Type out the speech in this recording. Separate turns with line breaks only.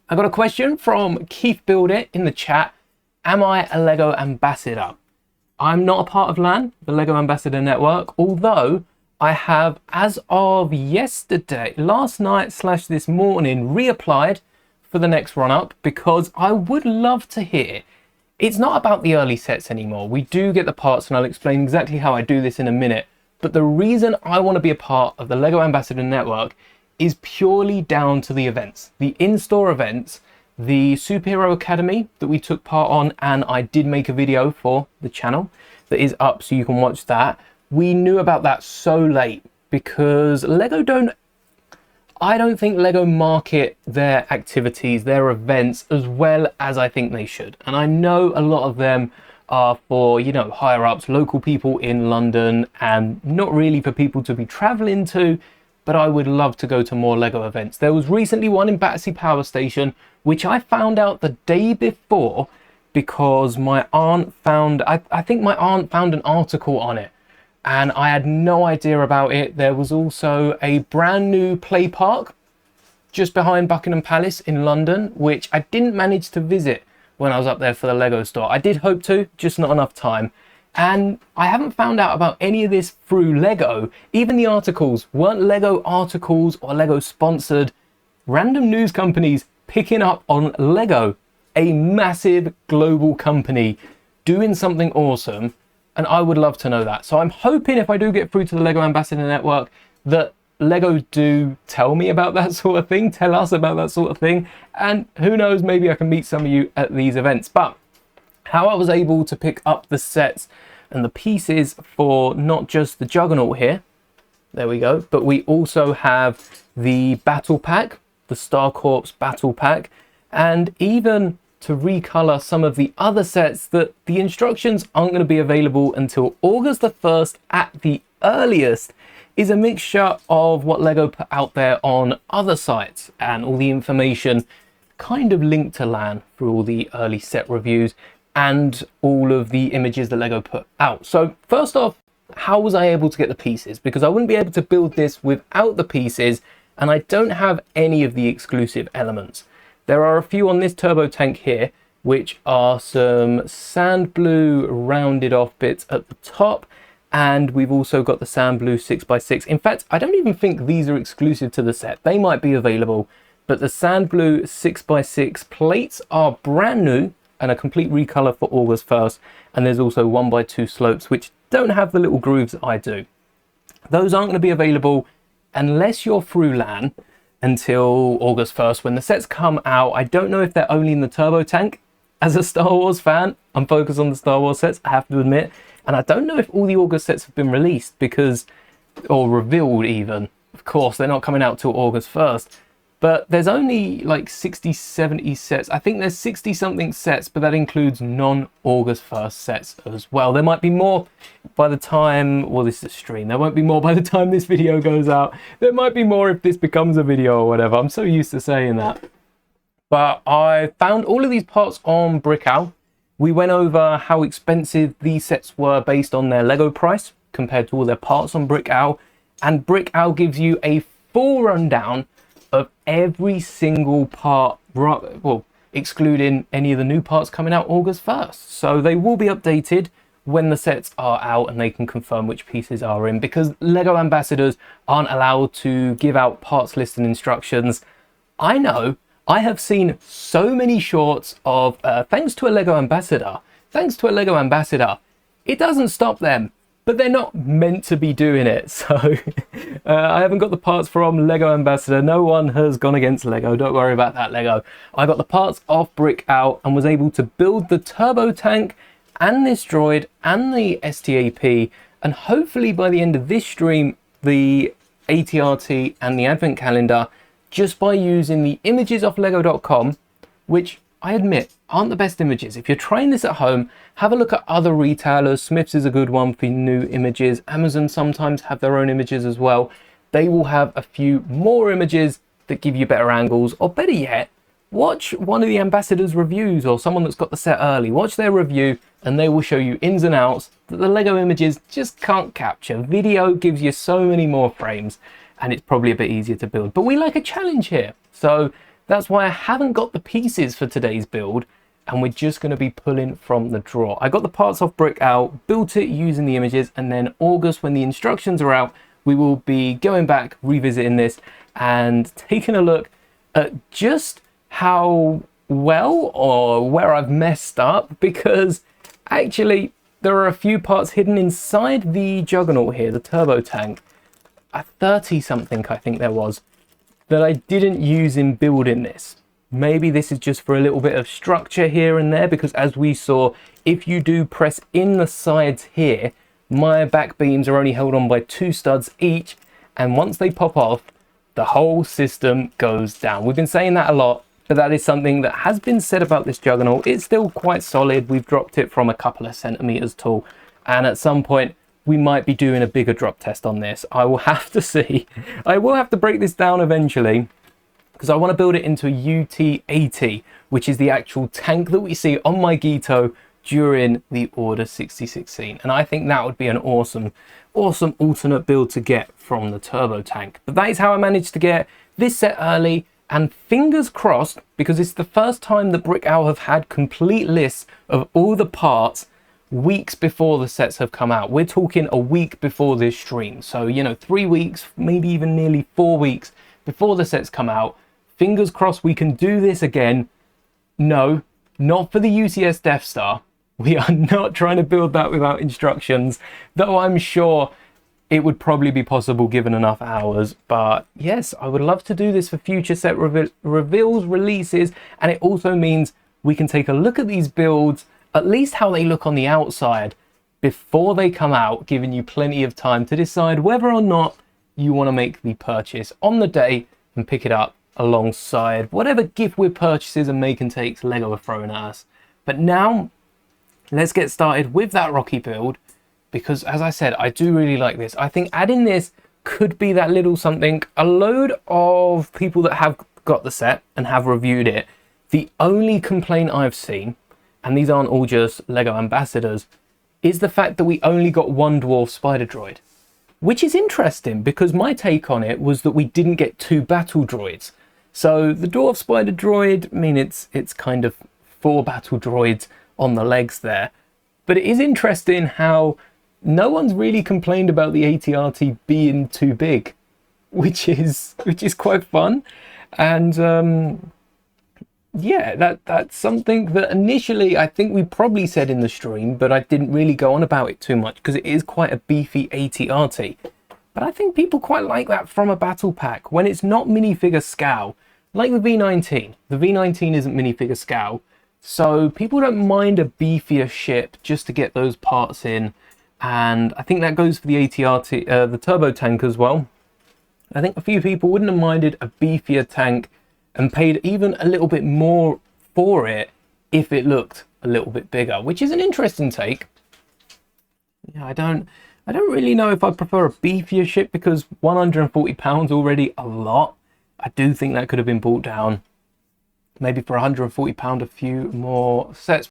I got a question from Keith Build It in the chat. Am I a Lego ambassador? I'm not a part of LAN, the Lego Ambassador Network, although I have, as of yesterday, last night / this morning, reapplied for the next run up because I would love to hear. It's not about the early sets anymore. We do get the parts and I'll explain exactly how I do this in a minute. But the reason I want to be a part of the Lego Ambassador Network is purely down to the events, the in-store events, the Superhero Academy that we took part on, and I did make a video for the channel that is up so you can watch that. We knew about that so late because I don't think Lego market their activities, their events as well as I think they should. And I know a lot of them are for, you know, higher ups, local people in London, and not really for people to be traveling to. But I would love to go to more Lego events. There was recently one in Battersea Power Station, which I found out the day before because my aunt found, I think my aunt found an article on it and I had no idea about it. There was also a brand new play park just behind Buckingham Palace in London, which I didn't manage to visit when I was up there for the Lego store. I did hope to, just not enough time. And I haven't found out about any of this through Lego. Even the articles weren't Lego articles or Lego sponsored. Random news companies picking up on Lego, a massive global company doing something awesome. And I would love to know that. So I'm hoping if I do get through to the Lego Ambassador Network that Lego do tell me about that sort of thing, tell us about that sort of thing. And who knows, maybe I can meet some of you at these events. But how I was able to pick up the sets and the pieces for not just the Juggernaut here, there we go, but we also have the battle pack, the Star Corps battle pack, and even to recolor some of the other sets that the instructions aren't going to be available until August the 1st at the earliest, is a mixture of what Lego put out there on other sites and all the information kind of linked to LAN through all the early set reviews and all of the images that Lego put out. So first off, how was I able to get the pieces? Because I wouldn't be able to build this without the pieces, and I don't have any of the exclusive elements. There are a few on this turbo tank here, which are some sand blue rounded off bits at the top, and we've also got the sand blue 6x6. In fact, I don't even think these are exclusive to the set. They might be available, but the sand blue 6x6 plates are brand new and a complete recolor for August 1st. And there's also 1x2 slopes, which don't have the little grooves that I do. Those aren't going to be available unless you're through LAN until August 1st when the sets come out. I don't know if they're only in the turbo tank. As a Star Wars fan, I'm focused on the Star Wars sets, I have to admit. And I don't know if all the August sets have been released or revealed even. Of course, they're not coming out till August 1st. But there's only like 60, 70 sets. I think there's 60 something sets, but that includes non-August 1st sets as well. There might be more by the time, well, this is a stream. There won't be more by the time this video goes out. There might be more if this becomes a video or whatever. I'm so used to saying that. But I found all of these parts on Brickow. We went over how expensive these sets were based on their Lego price compared to all their parts on Brickow. And Brickow gives you a full rundown of every single part, well, excluding any of the new parts coming out August 1st. So they will be updated when the sets are out and they can confirm which pieces are in, because Lego ambassadors aren't allowed to give out parts list and instructions. I know, I have seen so many shorts of thanks to a Lego ambassador, thanks to a Lego ambassador. It doesn't stop them, but they're not meant to be doing it. So I haven't got the parts from Lego Ambassador. No one has gone against Lego. Don't worry about that, Lego. I got the parts off Brickow and was able to build the turbo tank and this droid and the STAP. And hopefully by the end of this stream, the ATRT and the advent calendar, just by using the images off lego.com, which I admit aren't the best images. If you're trying this at home, have a look at other retailers. Smith's is a good one for new images. Amazon sometimes have their own images as well. They will have a few more images that give you better angles, or better yet, watch one of the ambassadors' reviews or someone that's got the set early. Watch their review and they will show you ins and outs that the Lego images just can't capture. Video gives you so many more frames and it's probably a bit easier to build. But we like a challenge here. So That's why I haven't got the pieces for today's build, and we're just going to be pulling from the drawer. I got the parts off Brick Out, built it using the images, and then August, when the instructions are out, we will be going back, revisiting this, and taking a look at just how well or where I've messed up, because actually there are a few parts hidden inside the Juggernaut here, the turbo tank, a 30 something I think there was, that I didn't use in building this. Maybe this is just for a little bit of structure here and there, because as we saw, if you do press in the sides here, my back beams are only held on by 2 studs each, and once they pop off, the whole system goes down. We've been saying that a lot, but that is something that has been said about this Juggernaut. It's still quite solid. We've dropped it from a couple of centimeters tall, and at some point we might be doing a bigger drop test on this. I will have to see. I will have to break this down eventually, because I want to build it into a UT80, which is the actual tank that we see on my Gito during the Order 6016. And I think that would be an awesome alternate build to get from the turbo tank. But that is how I managed to get this set early, and fingers crossed, because it's the first time that Brick Owl have had complete lists of all the parts weeks before the sets have come out. We're talking a week before this stream. So, you know, 3 weeks, maybe even nearly 4 weeks before the sets come out. Fingers crossed we can do this again. No, not for the UCS Death Star. We are not trying to build that without instructions, though I'm sure it would probably be possible given enough hours. But yes, I would love to do this for future set reveals, releases, and it also means we can take a look at these builds, at least how they look on the outside, before they come out, giving you plenty of time to decide whether or not you want to make the purchase on the day and pick it up alongside whatever gift with purchases and make and takes Lego are throwing at us. But now let's get started with that Rocky build, because as I said, I do really like this. I think adding this could be that little something. A load of people that have got the set and have reviewed it, the only complaint I've seen, and these aren't all just Lego ambassadors, is the fact that we only got one dwarf spider droid, which is interesting because my take on it was that we didn't get 2 battle droids. So the dwarf spider droid, I mean, it's kind of 4 battle droids on the legs there. But it is interesting how no one's really complained about the ATRT being too big, which is quite fun. And yeah, that's something that initially I think we probably said in the stream, but I didn't really go on about it too much because it is quite a beefy ATRT. But I think people quite like that from a battle pack when it's not minifigure scale, like the V19. The V19 isn't minifigure scale, so people don't mind a beefier ship just to get those parts in. And I think that goes for the ATRT, the turbo tank as well. I think a few people wouldn't have minded a beefier tank and paid even a little bit more for it if it looked a little bit bigger, which is an interesting take. Yeah, I don't really know if I prefer a beefier ship, because 140 pounds already a lot. I do think that could have been brought down maybe for 140 pound, a few more sets.